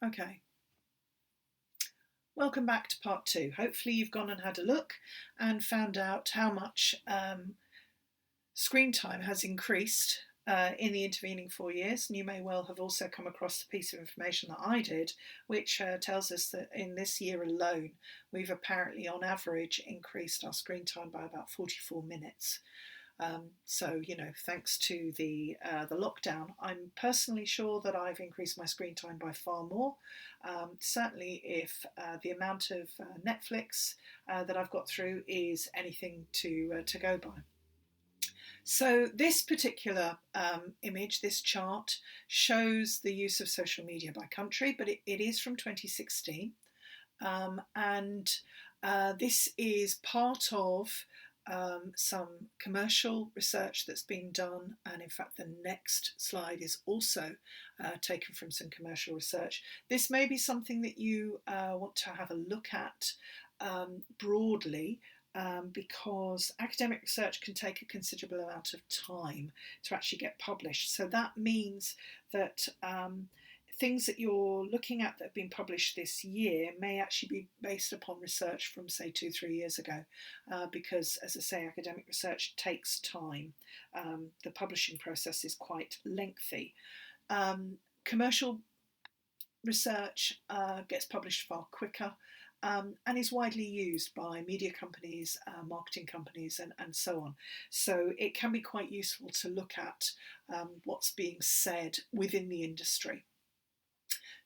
Okay, welcome back to part two. Hopefully you've gone and had a look and found out how much screen time has increased in the intervening 4 years, and you may well have also come across the piece of information that I did, which tells us that in this year alone, we've apparently on average increased our screen time by about 44 minutes. So, thanks to the lockdown, I'm personally sure that I've increased my screen time by far more. Certainly, if the amount of Netflix that I've got through is anything to go by. So this particular image, this chart, shows the use of social media by country, but it is from 2016. And this is part of some commercial research that's been done, and in fact the next slide is also taken from some commercial research. This may be something that you want to have a look at broadly, because academic research can take a considerable amount of time to actually get published. So that means that things that you're looking at that have been published this year may actually be based upon research from, say, 2-3 years ago, because, as I say, academic research takes time. The publishing process is quite lengthy. Commercial research gets published far quicker. And is widely used by media companies, marketing companies, and so on. So it can be quite useful to look at what's being said within the industry.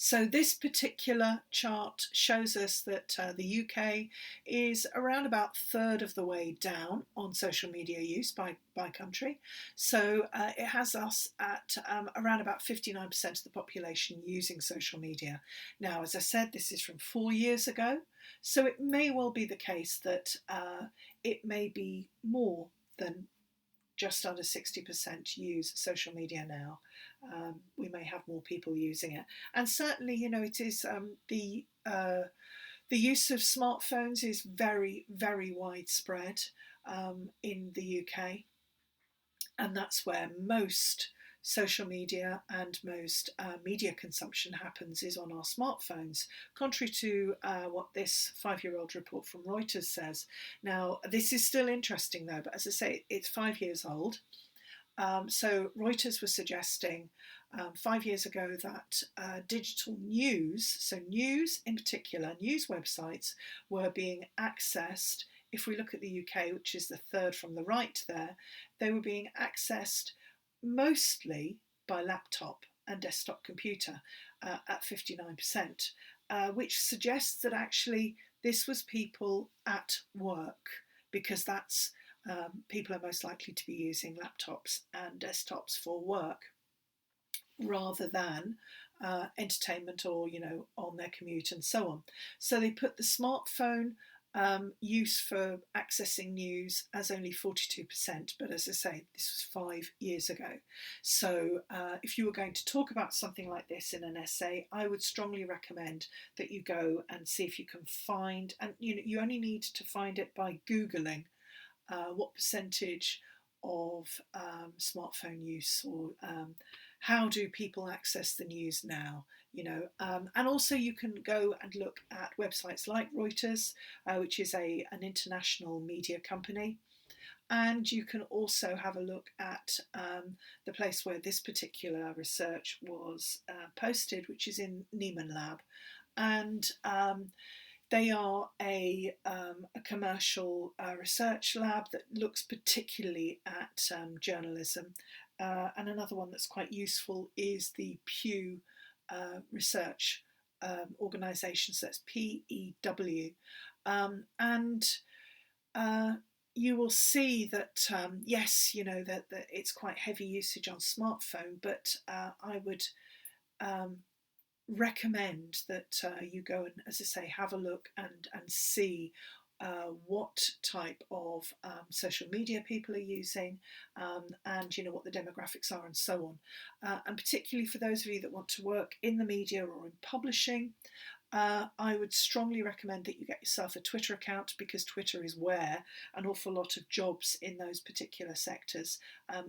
So this particular chart shows us that the UK is around about third of the way down on social media use by country. So it has us at around about 59% of the population using social media. Now, as I said, this is from 4 years ago, so it may well be the case that it may be more than just under 60% use social media now. We may have more people using it, and certainly, it is the use of smartphones is very, very widespread in the UK, and that's where most social media and most media consumption happens, is on our smartphones, contrary to what this 5-year-old report from Reuters says. Now, this is still interesting though, but as I say, it's 5 years old. So Reuters was suggesting 5 years ago that digital news, so news in particular, news websites were being accessed. If we look at the UK, which is the third from the right there, they were being accessed mostly by laptop and desktop computer at 59%, which suggests that actually this was people at work, because that's people are most likely to be using laptops and desktops for work rather than entertainment or on their commute and so on. So they put the smartphone use for accessing news as only 42%, but as I say, this was 5 years ago. So if you were going to talk about something like this in an essay, I would strongly recommend that you go and see if you can find, and you only need to find it by Googling what percentage of smartphone use, or how do people access the news now, and also you can go and look at websites like Reuters, which is an international media company, and you can also have a look at the place where this particular research was posted, which is in Nieman Lab, and they are a commercial research lab that looks particularly at journalism. And another one that's quite useful is the Pew Research organisation, so that's PEW. And you will see that, yes, that it's quite heavy usage on smartphone, but I would recommend that you go and, as I say, have a look and see what type of social media people are using, and what the demographics are and so on. And particularly for those of you that want to work in the media or in publishing, I would strongly recommend that you get yourself a Twitter account, because Twitter is where an awful lot of jobs in those particular sectors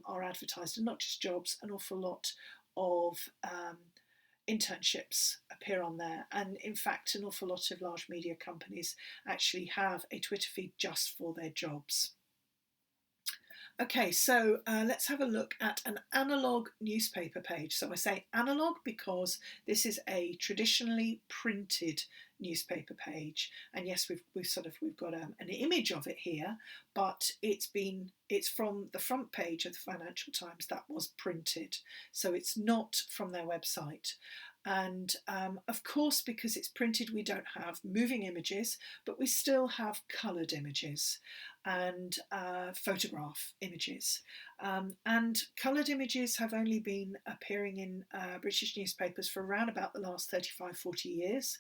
are advertised, and not just jobs, an awful lot of internships appear on there. And in fact, an awful lot of large media companies actually have a Twitter feed just for their jobs. Okay, so let's have a look at an analog newspaper page. So I say analog because this is a traditionally printed newspaper page, and yes, we've got an image of it here, but it's from the front page of the Financial Times that was printed, so it's not from their website. And of course, because it's printed, we don't have moving images, but we still have coloured images and photograph images. And coloured images have only been appearing in British newspapers for around about the last 35-40 years.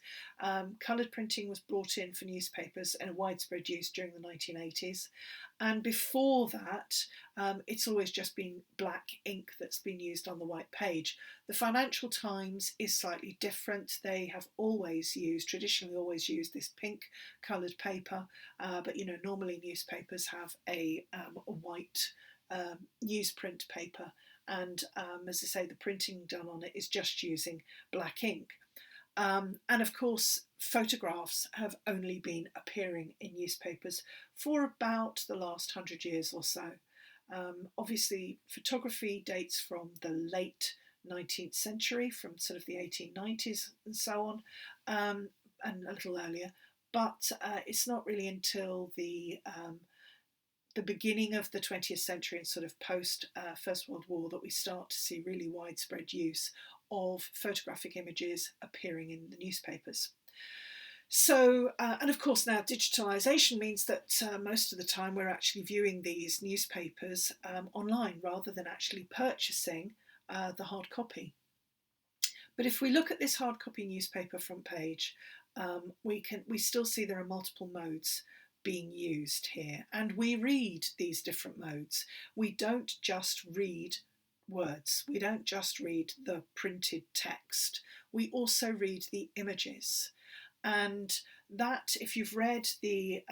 Coloured printing was brought in for newspapers in a widespread use during the 1980s. And before that, it's always just been black ink that's been used on the white page. The Financial Times is slightly different. They have traditionally always used this pink coloured paper, but normally newspapers have a white newsprint paper, and as I say, the printing done on it is just using black ink. And of course, photographs have only been appearing in newspapers for about the last 100 years or so. Obviously, photography dates from the late 19th century, from sort of the 1890s and so on, and a little earlier. But it's not really until the beginning of the 20th century and sort of post First World War that we start to see really widespread use of photographic images appearing in the newspapers. So, and of course now digitalisation means that most of the time we're actually viewing these newspapers online rather than actually purchasing the hard copy. But if we look at this hard copy newspaper front page, we still see there are multiple modes being used here, and we read these different modes. We don't just read words, we don't just read the printed text, we also read the images. And that, if you've read the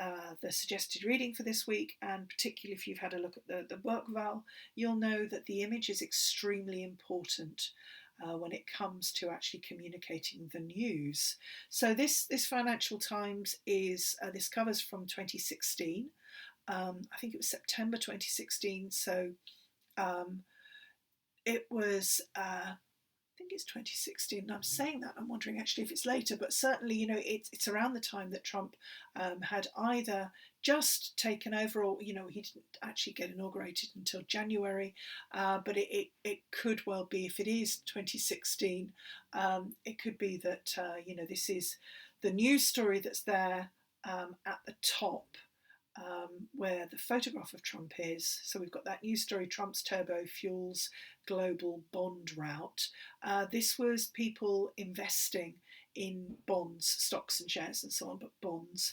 suggested reading for this week, and particularly if you've had a look at the work val, you'll know that the image is extremely important when it comes to actually communicating the news. So this Financial Times is, this covers from 2016. I think it was September 2016. So it was, I think it's 2016. And I'm saying that, I'm wondering actually if it's later, but certainly, it's around the time that Trump had either just taken over, or he didn't actually get inaugurated until January, but it could well be, if it is 2016, it could be that this is the news story that's there at the top, where the photograph of Trump is. So we've got that news story, Trump's turbo fuels global bond rout. This was people investing in bonds, stocks and shares and so on, but bonds.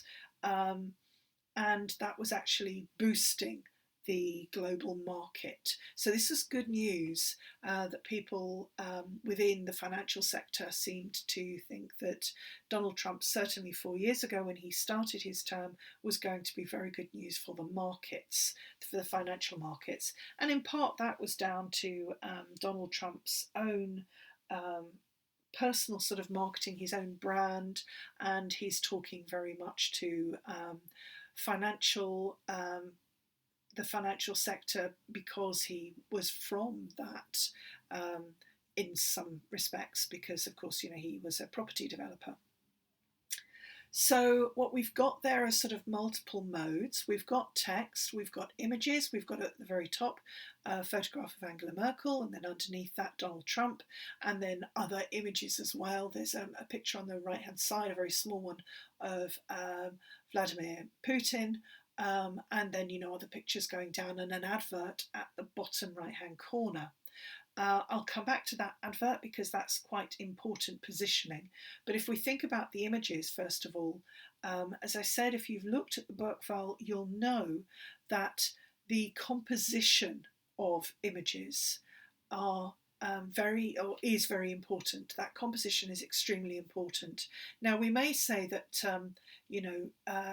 And that was actually boosting the global market. So this is good news that people within the financial sector seemed to think that Donald Trump, certainly 4 years ago when he started his term, was going to be very good news for the markets, for the financial markets. And in part that was down to Donald Trump's own personal sort of marketing, his own brand, and he's talking very much to the financial sector because he was from that in some respects, because of course he was a property developer. So what we've got there are sort of multiple modes. We've got text, we've got images, we've got at the very top a photograph of Angela Merkel, and then underneath that Donald Trump, and then other images as well. There's a picture on the right hand side, a very small one, of Vladimir Putin, and then other pictures going down, and an advert at the bottom right hand corner. I'll come back to that advert because that's quite important positioning. But if we think about the images, first of all, as I said, if you've looked at the book file, you'll know that the composition of images are is very important. That composition is extremely important. Now we may say that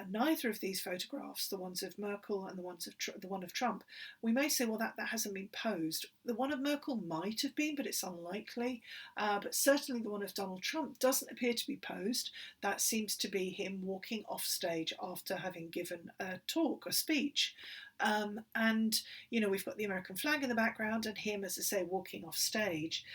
neither of these photographs, the ones of Merkel and the one of Trump, we may say, well, that hasn't been posed. The one of Merkel might have been, but it's unlikely. But certainly the one of Donald Trump doesn't appear to be posed. That seems to be him walking off stage after having given a talk, a speech. And we've got the American flag in the background and him, as I say, walking off stage.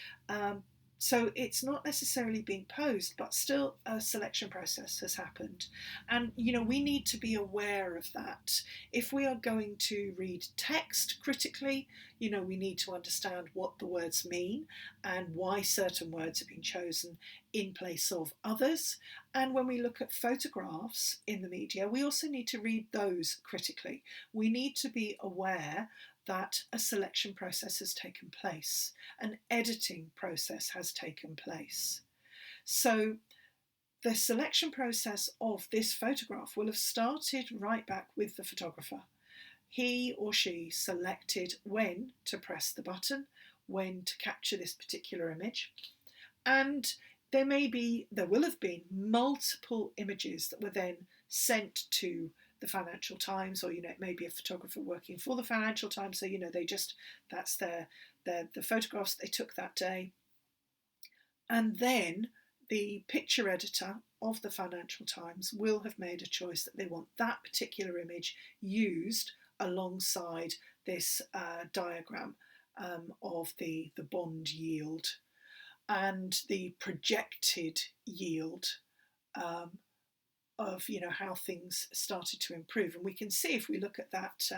So it's not necessarily being posed, but still a selection process has happened. And, we need to be aware of that. If we are going to read text critically, we need to understand what the words mean and why certain words have been chosen in place of others. And when we look at photographs in the media, we also need to read those critically. We need to be aware that a selection process has taken place, an editing process has taken place. So the selection process of this photograph will have started right back with the photographer. He or she selected when to press the button, when to capture this particular image, and there will have been multiple images that were then sent to the Financial Times, or it may be a photographer working for the Financial Times, so that's the photographs they took that day. And then the picture editor of the Financial Times will have made a choice that they want that particular image used alongside this diagram of the bond yield and the projected yield of how things started to improve. And we can see, if we look at that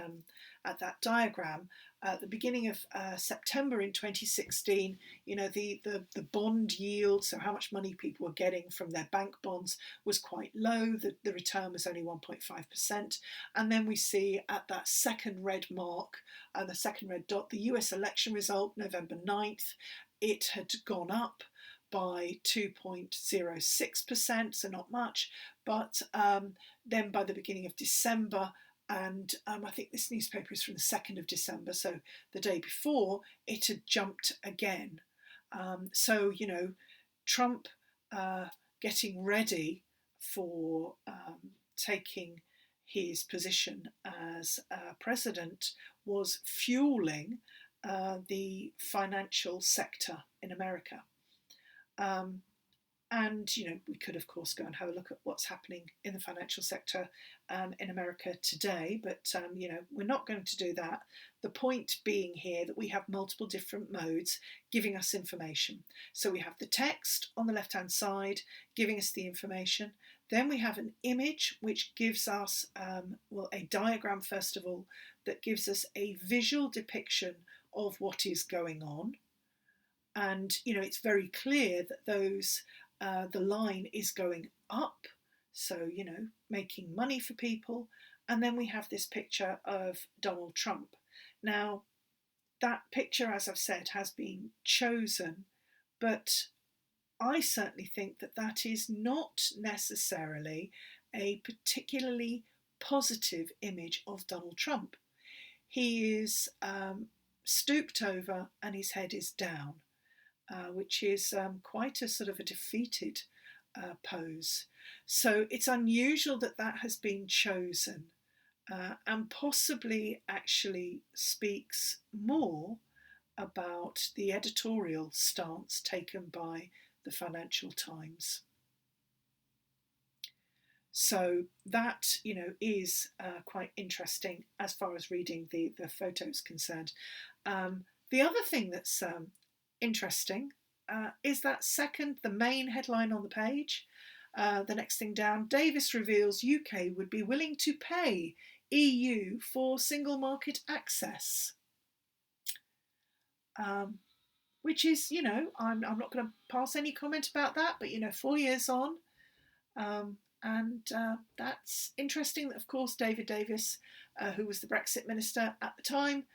diagram, at the beginning of September in 2016, the bond yield, so how much money people were getting from their bank bonds, was quite low. The return was only 1.5%. And then we see at that second red mark, the second red dot, the US election result, November 9th, it had gone up by 2.06%, so not much. But then by the beginning of December, and I think this newspaper is from the 2nd of December, so the day before, it had jumped again. So, Trump getting ready for taking his position as president was fueling the financial sector in America. And, we could, of course, go and have a look at what's happening in the financial sector in America today, but, we're not going to do that. The point being here that we have multiple different modes giving us information. So we have the text on the left-hand side giving us the information. Then we have an image which gives us, a diagram, first of all, that gives us a visual depiction of what is going on. And, it's very clear that the line is going up, so, making money for people. And then we have this picture of Donald Trump. Now, that picture, as I've said, has been chosen, but I certainly think that is not necessarily a particularly positive image of Donald Trump. He is stooped over and his head is down. Which is quite a sort of a defeated pose. So it's unusual that has been chosen and possibly actually speaks more about the editorial stance taken by the Financial Times. So that, is quite interesting as far as reading the photo is concerned. The other thing that's interesting is that the main headline on the page. The next thing down, Davis reveals UK would be willing to pay EU for single market access. Which is, I'm not going to pass any comment about that, but 4 years on, and that's interesting. That, of course, David Davis, who was the Brexit minister at the time,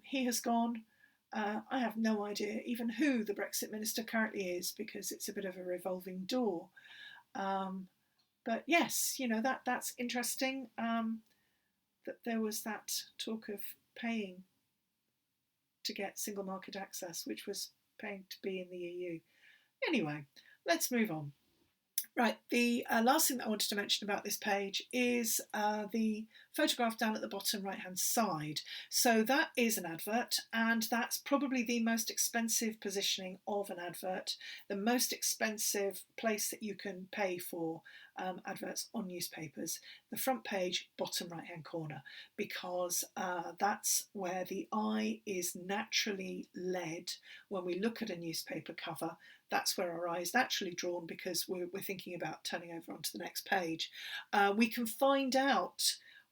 he has gone. I have no idea even who the Brexit minister currently is, because it's a bit of a revolving door. But yes, that's interesting, that there was that talk of paying to get single market access, which was paying to be in the EU. Anyway, let's move on. Right, the last thing that I wanted to mention about this page is the photograph down at the bottom right hand side. So that is an advert, and that's probably the most expensive positioning of an advert, the most expensive place that you can pay for adverts on newspapers, the front page, bottom right hand corner, because that's where the eye is naturally led when we look at a newspaper cover. That's where our eye is naturally drawn because we're thinking about turning over onto the next page. We can find out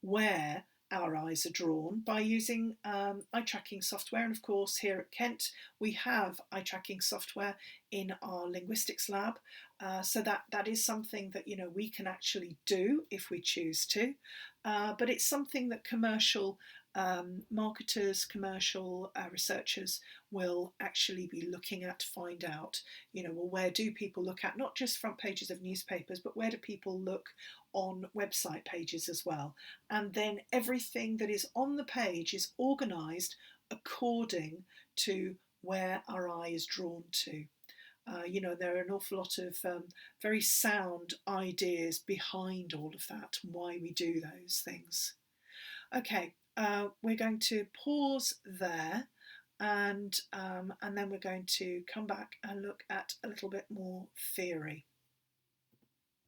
where our eyes are drawn by using eye tracking software. And of course, here at Kent, we have eye tracking software in our linguistics lab. So that is something that we can actually do if we choose to. But it's something that commercial marketers, commercial researchers will actually be looking at to find out, well, where do people look at not just front pages of newspapers, but where do people look on website pages as well? And then everything that is on the page is organised according to where our eye is drawn to. There are an awful lot of very sound ideas behind all of that and why we do those things. Okay, we're going to pause there, and then we're going to come back and look at a little bit more theory.